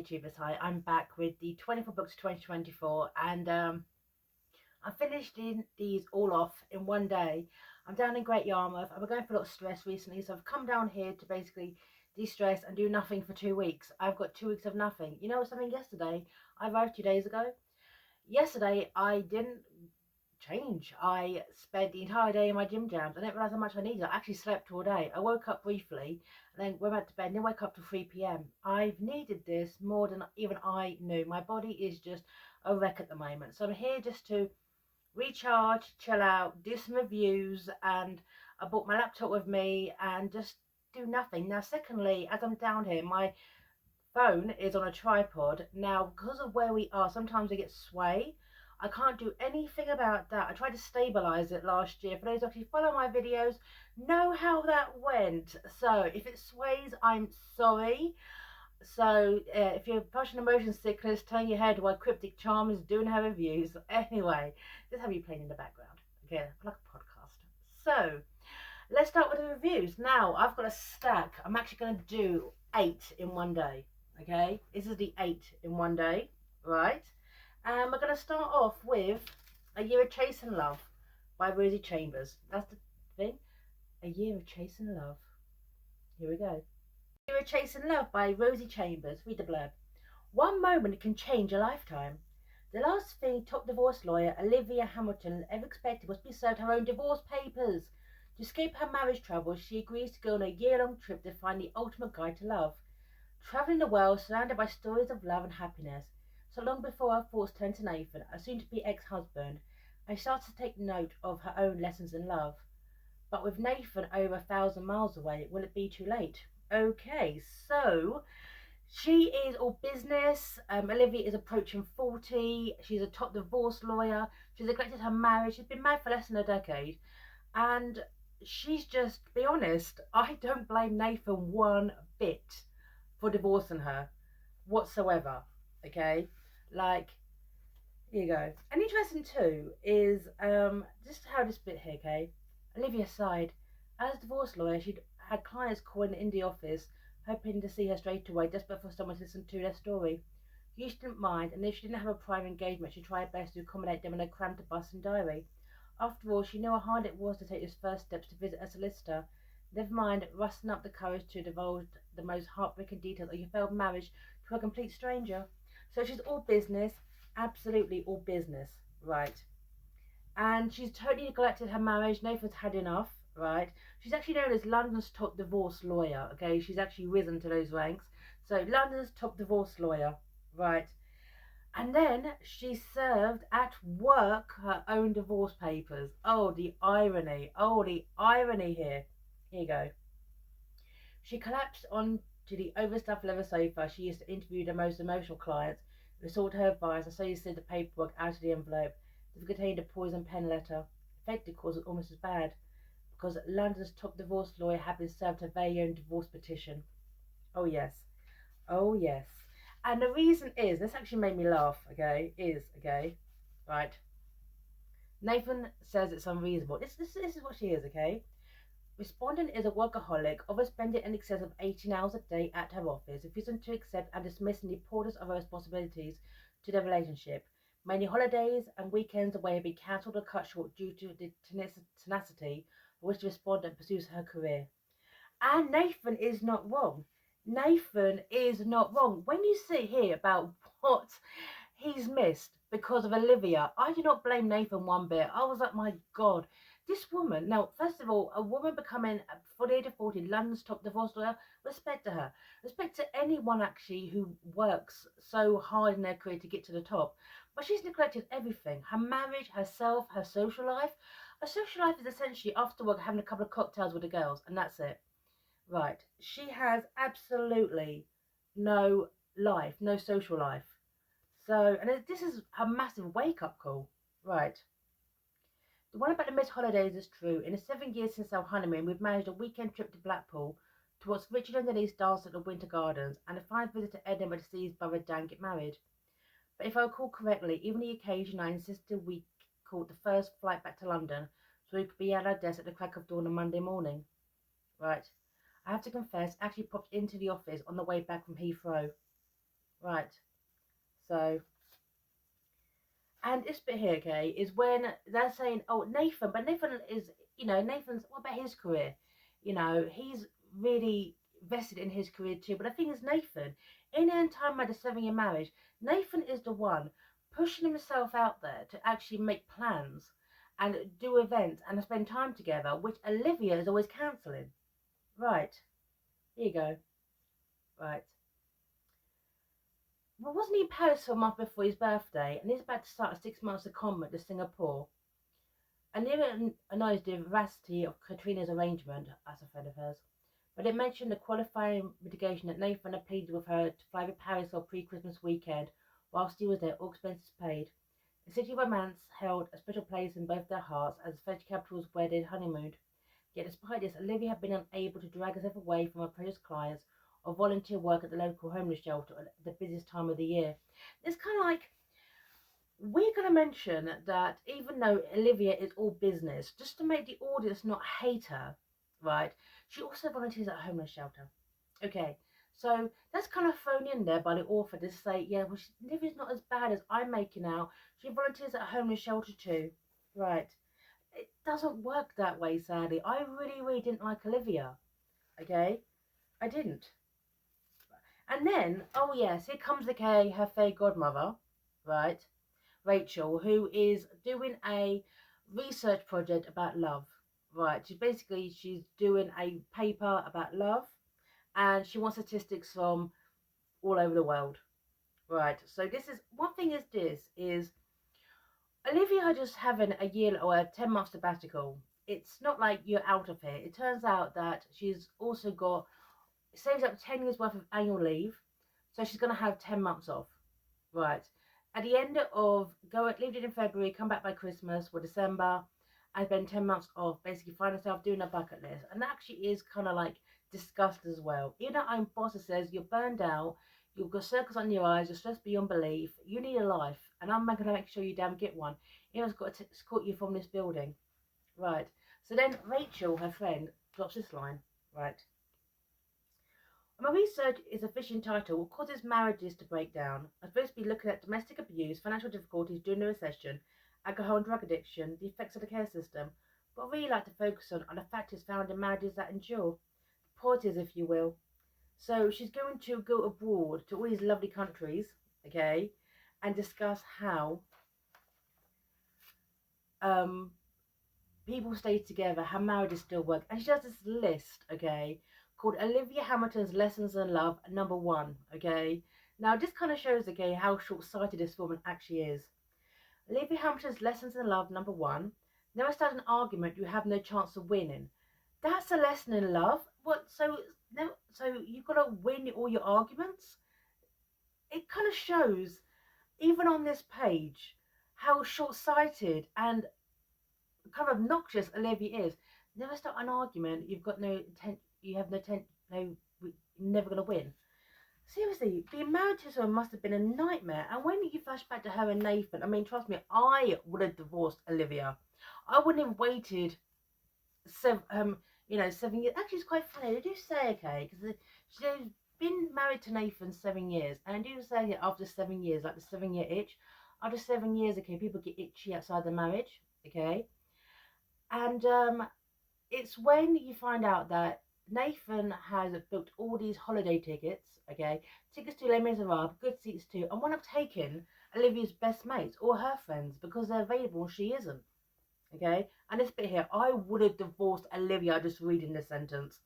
YouTubers, hi, I'm back with the 24 books of 2024, and I finished these all off in one day. I'm down in Great Yarmouth. I've been going for a lot of stress recently, so I've come down here to basically de-stress and do nothing for 2 weeks. I've got 2 weeks of nothing. You know something? Yesterday, I arrived 2 days ago. Yesterday, I didn't change. I spent the entire day in my gym jams. I didn't realise how much I needed. I actually slept all day. I woke up briefly and then went back to bed and then woke up till 3 p.m. I've needed this more than even I knew. My body is just a wreck at the moment. So I'm here just to recharge, chill out, do some reviews, and I brought my laptop with me and just do nothing. Now, secondly, as I'm down here, my phone is on a tripod. Now, because of where we are, sometimes it gets sway. I can't do anything about that. I tried to stabilize it last year. For those of you who follow my videos, know how that went. So if it sways, I'm sorry. So if you're pushing a motion sickness, turn your head while Cryptic Charm is doing her reviews. Anyway, just have you playing in the background. Okay, like a podcast. So let's start with the reviews. Now, I've got a stack. I'm actually going to do 8 in one day. Okay, this is the 8 in one day, right? And we're going to start off with A Year of Chasing Love by Rosie Chambers. That's the thing. A Year of Chasing Love. Here we go. A Year of Chasing Love by Rosie Chambers. Read the blurb. One moment can change a lifetime. The last thing top divorce lawyer Olivia Hamilton ever expected was to be served her own divorce papers. To escape her marriage troubles, she agrees to go on a year-long trip to find the ultimate guide to love. Traveling the world surrounded by stories of love and happiness. So long before her thoughts turned to Nathan, a soon-to-be ex-husband, and she starts to take note of her own lessons in love. But with Nathan over 1,000 miles away, will it be too late? Okay, so she is all business. Olivia is approaching 40. She's a top divorce lawyer. She's neglected her marriage. She's been married for less than a decade. And she's just, to be honest, I don't blame Nathan one bit for divorcing her whatsoever. Okay? Like, here you go. And interesting too is just how this bit here, okay? Olivia sighed. As a divorce lawyer, she'd had clients calling in the office, hoping to see her straight away, desperate for someone to listen to their story. She didn't mind, and if she didn't have a prior engagement, she tried best to accommodate them in a cramped bus and diary. After all, she knew how hard it was to take those first steps to visit a solicitor. Never mind rustling up the courage to divulge the most heartbreaking details of your failed marriage to a complete stranger. So she's all business, absolutely all business, right? And she's totally neglected her marriage. Nathan's had enough, right? She's actually known as London's top divorce lawyer, okay? She's actually risen to those ranks. So London's top divorce lawyer, right? And then she served at work her own divorce papers. Oh, the irony. Oh, the irony here. Here you go. She collapsed onto the overstuffed leather sofa she used to interview the most emotional clients, who sought her advice, and so you slid the paperwork out of the envelope that contained a poison pen letter. Effect, of course, was almost as bad, because London's top divorce lawyer had been served her very own divorce petition. Oh, yes. Oh, yes. And the reason is, this actually made me laugh, okay, right. Nathan says it's unreasonable. This is what she is, okay? Respondent is a workaholic, overspending in excess of 18 hours a day at her office, refusing to accept and dismissing the importance of her responsibilities to their relationship. Many holidays and weekends away have been cancelled or cut short due to the tenacity with which the respondent pursues her career. And Nathan is not wrong. Nathan is not wrong. When you sit here about what he's missed because of Olivia, I do not blame Nathan one bit. I was like, my God, this woman. Now, first of all, a woman becoming for the age of 40, London's top divorce lawyer, respect to her. Respect to anyone actually who works so hard in their career to get to the top. But she's neglected everything. Her marriage, herself, her social life. Her social life is essentially after work having a couple of cocktails with the girls, and that's it. Right. She has absolutely no life, no social life. So, and this is a massive wake-up call. Right. The one about the missed holidays is true. In the 7 years since our honeymoon, we've managed a weekend trip to Blackpool, to watch Richard and Denise dance at the Winter Gardens, and a fine visit to Edinburgh to see his brother Dan get married. But if I recall correctly, even the occasion I insisted we caught the first flight back to London, so we could be at our desk at the crack of dawn on Monday morning. Right. I have to confess, actually popped into the office on the way back from Heathrow. Right. So, and this bit here, okay, is when they're saying, oh, Nathan, but Nathan is, Nathan's, what about his career? He's really vested in his career too. But the thing is, Nathan, in the entire of the 7-year marriage, Nathan is the one pushing himself out there to actually make plans and do events and spend time together, which Olivia is always cancelling. Right. Here you go. Right. Well, wasn't he in Paris for a month before his birthday? And he's about to start a 6 months secondment to Singapore. Olivia annoys the veracity of Katrina's arrangement as a friend of hers, but it mentioned the qualifying mitigation that Nathan had pleaded with her to fly to Paris for pre-Christmas weekend whilst he was there, all expenses paid. The city romance held a special place in both their hearts as the French capital's wedded honeymoon. Yet despite this, Olivia had been unable to drag herself away from her precious clients or volunteer work at the local homeless shelter at the busiest time of the year. It's kind of like, we're going to mention that even though Olivia is all business, just to make the audience not hate her, right, she also volunteers at a homeless shelter. Okay, so that's kind of thrown in there by the author to say, yeah, well, Olivia's not as bad as I'm making out. She volunteers at a homeless shelter too. Right. It doesn't work that way, sadly. I really, really didn't like Olivia. Okay? I didn't. And then, oh yes, here comes the K, her fairy godmother, right? Rachel, who is doing a research project about love, right? She's doing a paper about love, and she wants statistics from all over the world, right? So this is one thing. Is Olivia just having a year or a 10-month sabbatical? It's not like you're out of here. It turns out that she's also got saves up 10 years worth of annual leave, so she's going to have 10 months off. Right. At the end of leave it in February, come back by Christmas or December, and spend 10 months off, basically find herself doing a bucket list. And that actually is kind of like discussed as well. Even our own boss says you're burned out, you've got circles on your eyes, you're stressed beyond belief, you need a life, and I'm going to make sure you damn get one. I've got to escort you from this building. Right. So then Rachel, her friend, drops this line. Right. My research is a fishing title. What causes marriages to break down? I'm supposed to be looking at domestic abuse, financial difficulties during the recession, alcohol and drug addiction, the effects of the care system. What I really like to focus on are the factors found in marriages that endure, positives, if you will. So she's going to go abroad to all these lovely countries, okay, and discuss how people stay together, how marriages still work. And she does this list, okay, called Olivia Hamilton's Lessons in Love, #1, okay. Now, this kind of shows, okay, how short-sighted this woman actually is. Olivia Hamilton's Lessons in Love, #1, never start an argument you have no chance of winning. That's a lesson in love. What, so you've got to win all your arguments? It kind of shows, even on this page, how short-sighted and kind of obnoxious Olivia is. Never start an argument. You've got no intent. You have no intent. No, you're never gonna win. Seriously, being married to someone must have been a nightmare. And when you flash back to her and Nathan, I mean, trust me, I would have divorced Olivia. I wouldn't have waited 7 years. Actually, it's quite funny. They do say, okay, because she's been married to Nathan 7 years, and I do say that after 7 years, like the 7-year itch, after 7 years, okay, people get itchy outside the marriage, okay. And it's when you find out that Nathan has booked all these holiday tickets, okay, tickets to Les Miserables, good seats too, and one have taken Olivia's best mates or her friends because they're available and she isn't, okay. And this bit here, I would have divorced Olivia just reading this sentence.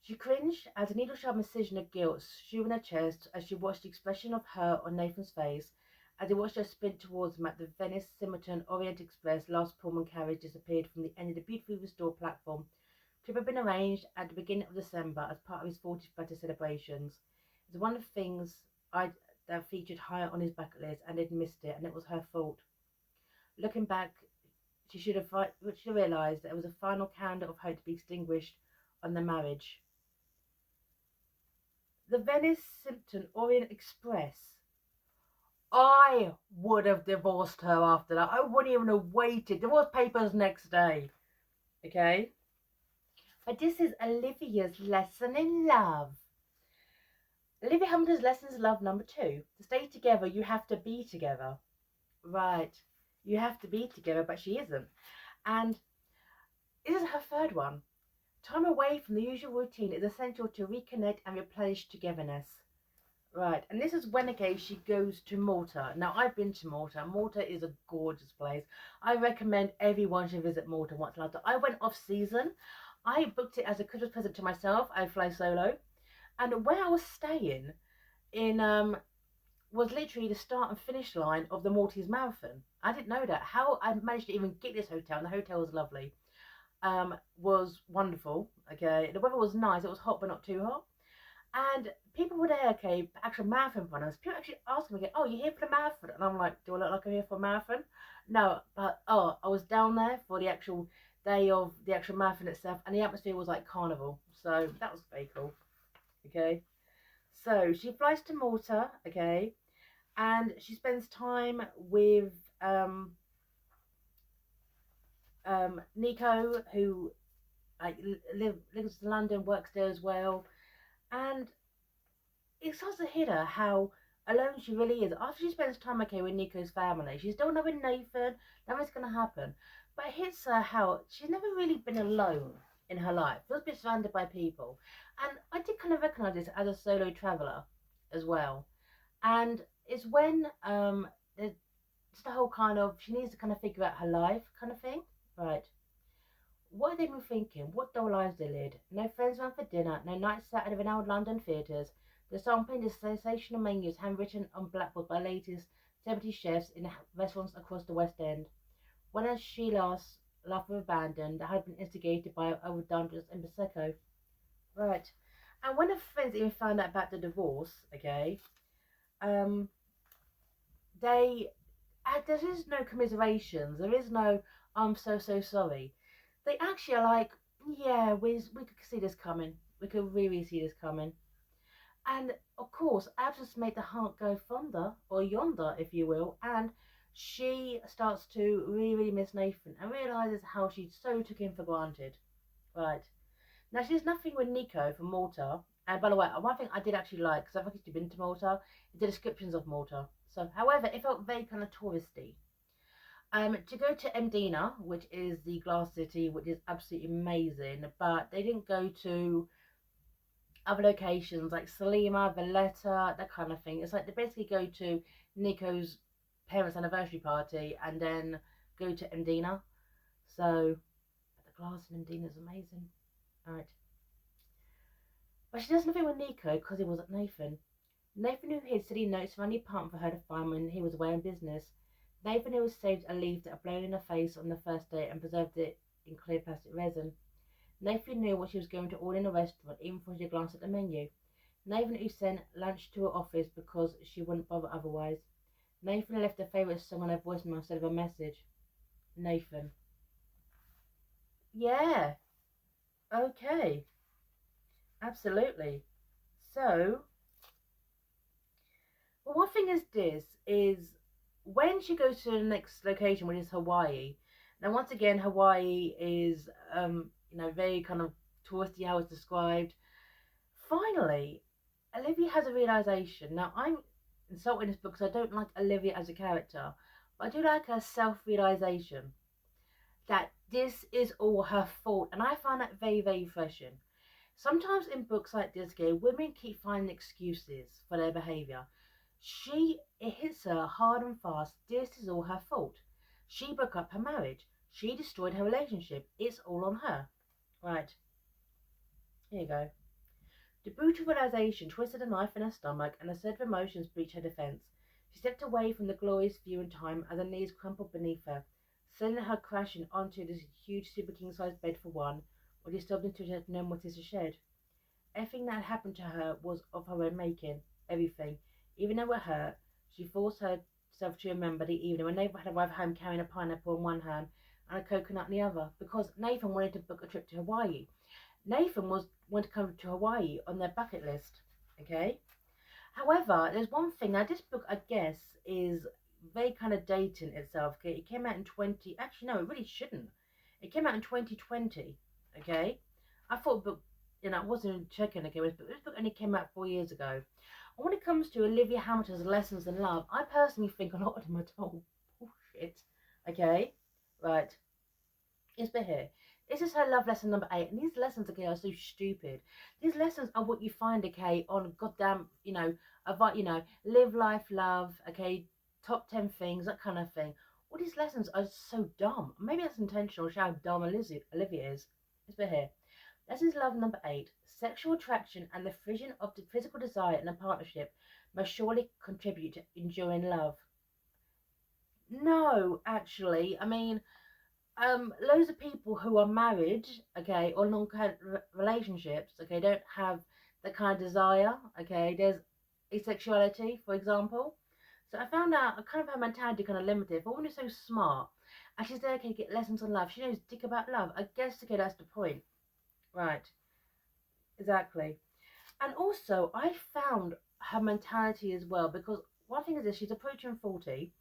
She cringed as a needle-sharp incision of guilt drew in her chest as she watched the expression of her on Nathan's face as he watched her sprint towards him at the Venice Simmerton Orient Express. Last Pullman carriage disappeared from the end of the beautifully restored platform. The trip had been arranged at the beginning of December as part of his 40th birthday celebrations. It was one of the things that featured higher on his bucket list, and he'd missed it, and it was her fault. Looking back, she should have realised that it was a final candle of hope to be extinguished on the marriage. The Venice Simmerton Orient Express. I would have divorced her after that. I wouldn't even have waited. Divorce papers next day. Okay? But this is Olivia's lesson in love. Olivia Hamilton's Lessons in Love #2. To stay together, you have to be together. Right. You have to be together, but she isn't. And this is her third one. Time away from the usual routine is essential to reconnect and replenish togetherness. Right, and this is when again she goes to Malta. Now I've been to Malta. Malta is a gorgeous place. I recommend everyone should visit Malta once in a lifetime. I went off season. I booked it as a Christmas present to myself. I fly solo, and where I was staying in was literally the start and finish line of the Maltese Marathon. I didn't know that. How I managed to even get this hotel, and the hotel was lovely, was wonderful. Okay, the weather was nice. It was hot, but not too hot. And people were there, okay, actual marathon runners. People actually asking me, "Oh, you're here for the marathon?" And I'm like, "Do I look like I'm here for a marathon?" No, but oh, I was down there for the actual day of the actual marathon itself, and the atmosphere was like carnival. So that was very cool. Okay, so she flies to Malta, okay, and she spends time with Nico, who like lives in London, works there as well, and it starts to hit her how alone she really is. After she spends time, okay, with Nico's family, she's still knowing Nathan, nothing's going to happen. But it hits her how she's never really been alone in her life. Feels a bit surrounded by people. And I did kind of recognise this as a solo traveller as well. And it's when it's the whole kind of, she needs to kind of figure out her life kind of thing. Right. What are they been thinking? What dull lives they lead? No friends around for dinner, no nights out in old London theatres. The sampling is sensational menus handwritten on blackboard by latest celebrity chefs in restaurants across the West End. When as she last laughed with abandon that had been instigated by overdonders and Prosecco. Right. And when her friends even found out about the divorce, okay, um, they there is no commiserations. There is no I'm so sorry. They actually are like, yeah, we could see this coming. We could really see this coming. And of course, absence made the heart go fonder or yonder, if you will. And she starts to really miss Nathan and realizes how she so took him for granted. Right. Now, she has nothing with Nico from Malta. And by the way, one thing I did actually like, because I've actually been to Malta, is the descriptions of Malta. So, however, it felt very kind of touristy. To go to Mdina, which is the glass city, which is absolutely amazing, but they didn't go to other locations like Salima, Valletta, that kind of thing. It's like they basically go to Nico's parents' anniversary party and then go to Mdina. So, but the glass in Mdina is amazing. Right. But she does nothing with Nico because he wasn't Nathan. Nathan who hid silly notes around the apartment for her to find when he was away on business. Nathan who was saved a leaf that had blown in her face on the first day and preserved it in clear plastic resin. Nathan knew what she was going to order in a restaurant even before she glanced at the menu. Nathan who sent lunch to her office because she wouldn't bother otherwise. Nathan left her favourite song on her voicemail instead of a message. Nathan. Yeah. Okay. Absolutely. So, well, one thing is this is when she goes to the next location, which is Hawaii. Now, once again, Hawaii is very kind of touristy how it's described. Finally, Olivia has a realization. Now, I'm insulting this book because I don't like Olivia as a character, but I do like her self-realization that this is all her fault, and I find that very, very refreshing. Sometimes in books like this, women keep finding excuses for their behaviour. It hits her hard and fast. This is all her fault. She broke up her marriage. She destroyed her relationship. It's all on her. Right, here you go. The brutal realization twisted a knife in her stomach, and a set of emotions breached her defence. She stepped away from the glorious view in time as her knees crumpled beneath her, sending her crashing onto this huge super king-sized bed for one, while she sobbed into her no more tears to shed. Everything that had happened to her was of her own making. Everything. Even though it hurt, she forced herself to remember the evening when Nathan had arrived home carrying a pineapple in one hand and a coconut in the other, because Nathan wanted to book a trip to Hawaii. Nathan wanted to come to Hawaii on their bucket list. Okay? However, there's one thing. Now, this book, I guess, is very kind of dating itself. Okay? It came out in Actually, no, it really shouldn't. It came out in 2020. Okay? I thought book I wasn't even checking again, but this book only came out 4 years ago. And when it comes to Olivia Hamilton's lessons in love, I personally think a lot of them are total bullshit. Okay, right. It's been here. This is her love lesson number 8, and these lessons, okay, are so stupid. These lessons are what you find, okay, on goddamn, about, live life, love, okay, top 10 things, that kind of thing. All these lessons are so dumb. Maybe that's intentional, show how dumb Olivia is. It's been here. Lessons love number 8. Sexual attraction and the fission of the physical desire in a partnership must surely contribute to enduring love. No, actually, I mean, loads of people who are married, okay, or long relationships, okay, don't have the kind of desire, okay. There's asexuality, for example. So I found out a kind of her mentality kind of limited. But a woman is so smart, and she's there, okay, to get lessons on love. She knows dick about love. I guess, okay, that's the point, right? Exactly. And also, I found her mentality as well, because one thing is this: she's approaching 40,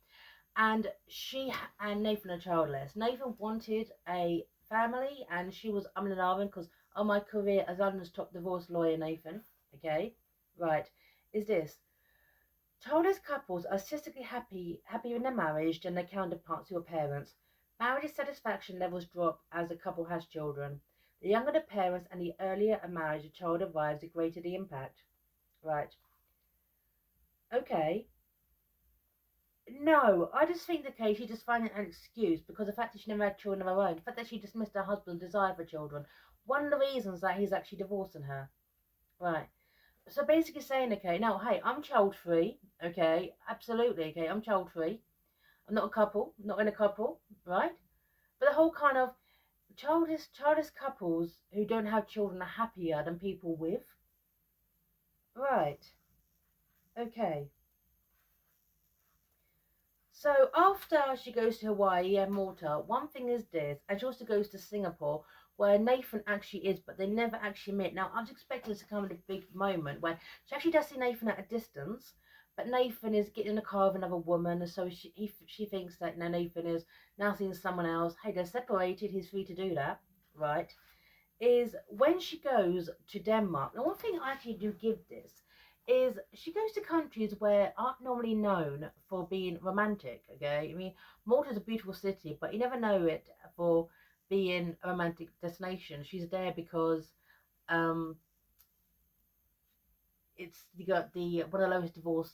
and she and Nathan are childless. Nathan wanted a family, and she was in an oven because of my career as London's top divorce lawyer, Nathan. Okay, right. Is this childless couples are statistically happier in their marriage than their counterparts who are parents. Marriage satisfaction levels drop as the couple has children. The younger the parents and the earlier a marriage a child arrives, the greater the impact. Right. Okay. No, I just think the case she just finding an excuse because the fact that she never had children of her own, the fact that she dismissed her husband's desire for children, one of the reasons that he's actually divorcing her. Right. So basically saying, okay, now, hey, I'm child free, okay, absolutely, okay, I'm child free. I'm not a couple, not in a couple, right? But the whole kind of childless couples who don't have children are happier than people with. Right. Okay. So after she goes to Hawaii and Malta, one thing is this, and she also goes to Singapore, where Nathan actually is, but they never actually meet. Now, I was expecting this to come at a big moment where she actually does see Nathan at a distance, but Nathan is getting in a car with another woman, so she thinks that now Nathan is now seeing someone else. Hey, they're separated, he's free to do that, right? Is when she goes to Denmark. Now, one thing I actually do give this is she goes to countries where aren't normally known for being romantic. Okay, I mean Malta's a beautiful city, but you never know it for being a romantic destination. She's there because um, it's you got the one of the lowest divorce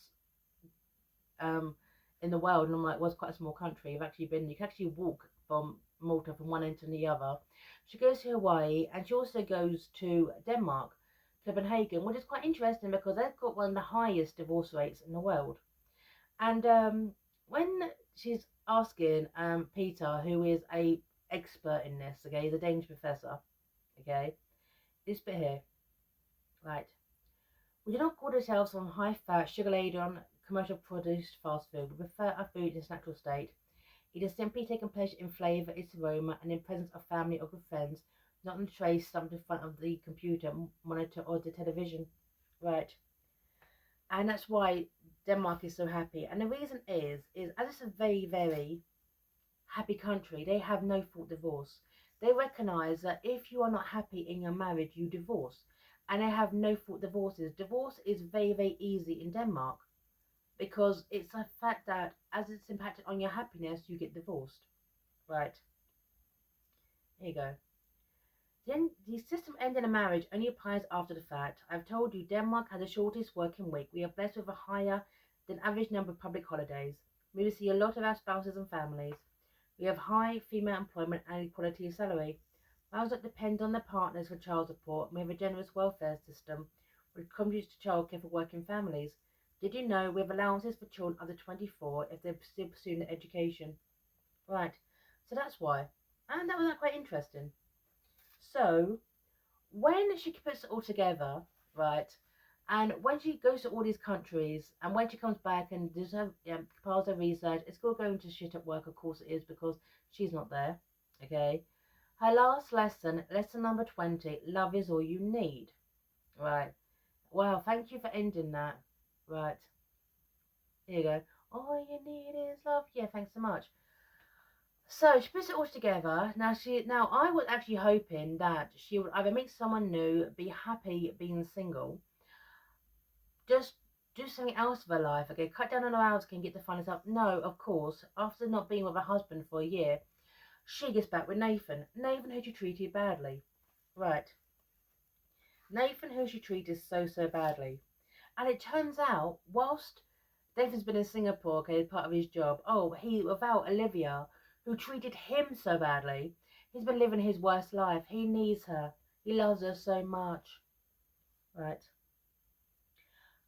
um in the world, and I'm like, well, it's quite a small country. I've actually been. You can actually walk from Malta from one end to the other. She goes to Hawaii, and she also goes to Denmark, Copenhagen, which is quite interesting because they've got one of the highest divorce rates in the world. And when she's asking Peter, who is a expert in this, okay, he's a Danish professor, okay, this bit here, right. We do not call ourselves on high-fat, sugar-laden, commercial produced fast food. We prefer our food in its natural state. It is simply taking pleasure in flavour, its aroma, and in presence of family or good friends, not in the tray stuffed in front of the computer, monitor, or the television. Right. And that's why Denmark is so happy. And the reason is as it's a very, very happy country, they have no fault divorce. They recognise that if you are not happy in your marriage, you divorce. And they have no fault divorces. Divorce is very, very easy in Denmark because it's a fact that as it's impacted on your happiness, you get divorced. Right. Here you go. Then the system ending a marriage only applies after the fact. I've told you Denmark has the shortest working week. We are blessed with a higher than average number of public holidays. We see a lot of our spouses and families. We have high female employment and equality of salary. Males that depend on their partners for child support. We have a generous welfare system which contributes to childcare for working families. Did you know we have allowances for children under 24 if they're still pursuing their education? Right, so that's why. And that was quite interesting. So, when she puts it all together, right, and when she goes to all these countries, and when she comes back and does her, compiles her research, it's still going to shit at work, of course it is, because she's not there, okay? Her last lesson, lesson number 20, love is all you need, right? Wow, thank you for ending that, right? Here you go. All you need is love. Yeah, thanks so much. So she puts it all together. Now I was actually hoping that she would either meet someone new, be happy being single, just do something else with her life. Okay, cut down on her hours, can get the fun stuff. No, of course. After not being with her husband for a year, she gets back with Nathan. Nathan, who she treated badly. Right. Nathan, who she treated so badly. And it turns out, whilst Nathan's been in Singapore, okay, as part of his job, without Olivia, who treated him so badly, he's been living his worst life. He needs her. He loves her so much. Right.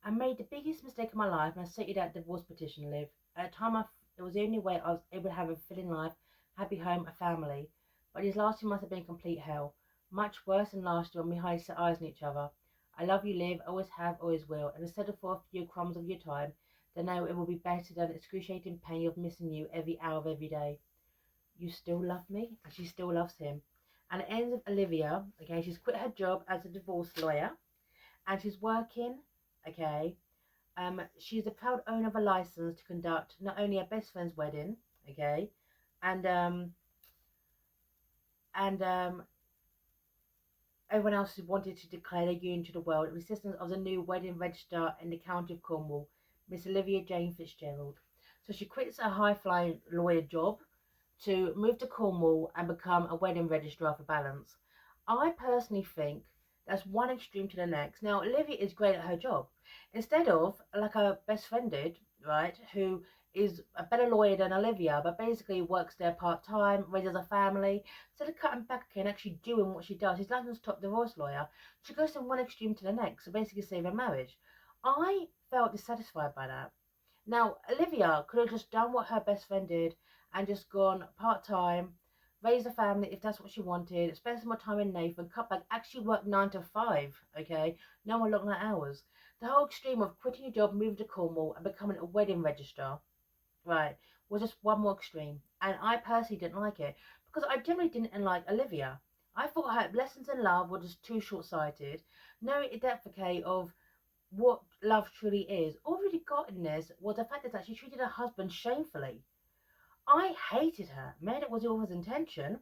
I made the biggest mistake of my life when I sent you that divorce petition, Liv. At the time, it was the only way I was able to have a fulfilling life, happy home, a family. But these last 2 months have been complete hell. Much worse than last year when we hardly set eyes on each other. I love you, Liv. Always have, always will. And instead of for a few crumbs of your time, then know it will be better than excruciating pain of missing you every hour of every day. You still love me, and she still loves him. And it ends with Olivia. Okay, she's quit her job as a divorce lawyer, and she's working. Okay, she's a proud owner of a license to conduct not only her best friend's wedding, okay, and um, and everyone else who wanted to declare their union to the world, with the assistance of the new wedding registrar in the county of Cornwall, Miss Olivia Jane Fitzgerald. So she quits her high-flying lawyer job to move to Cornwall and become a wedding registrar for balance. I personally think that's one extreme to the next. Now, Olivia is great at her job. Instead of, like her best friend did, right, who is a better lawyer than Olivia, but basically works there part-time, raises a family, instead of cutting back and actually doing what she does, she's London's top divorce lawyer, she goes from one extreme to the next, so basically save her marriage. I felt dissatisfied by that. Now, Olivia could have just done what her best friend did and just gone part time, raise a family if that's what she wanted, spend some more time with Nathan, cut back, actually work 9 to 5, okay? No more long night hours. The whole extreme of quitting your job, moving to Cornwall, and becoming a wedding registrar, right, was just one more extreme. And I personally didn't like it because I generally didn't like Olivia. I thought her lessons in love were just too short sighted. No depth of what love truly is. All we really got in this was the fact that she treated her husband shamefully. I hated her. Maybe it was the author's intention.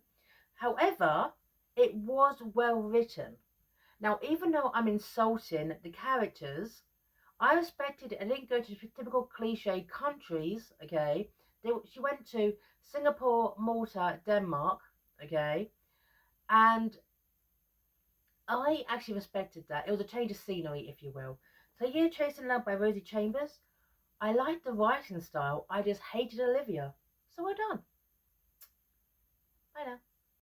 However, it was well written. Now, even though I'm insulting the characters, I respected it. I didn't go to typical cliche countries, okay? She went to Singapore, Malta, Denmark, okay? And I actually respected that. It was a change of scenery, if you will. So, yeah, Chasing Love by Rosie Chambers. I liked the writing style. I just hated Olivia. So we're done. Bye now.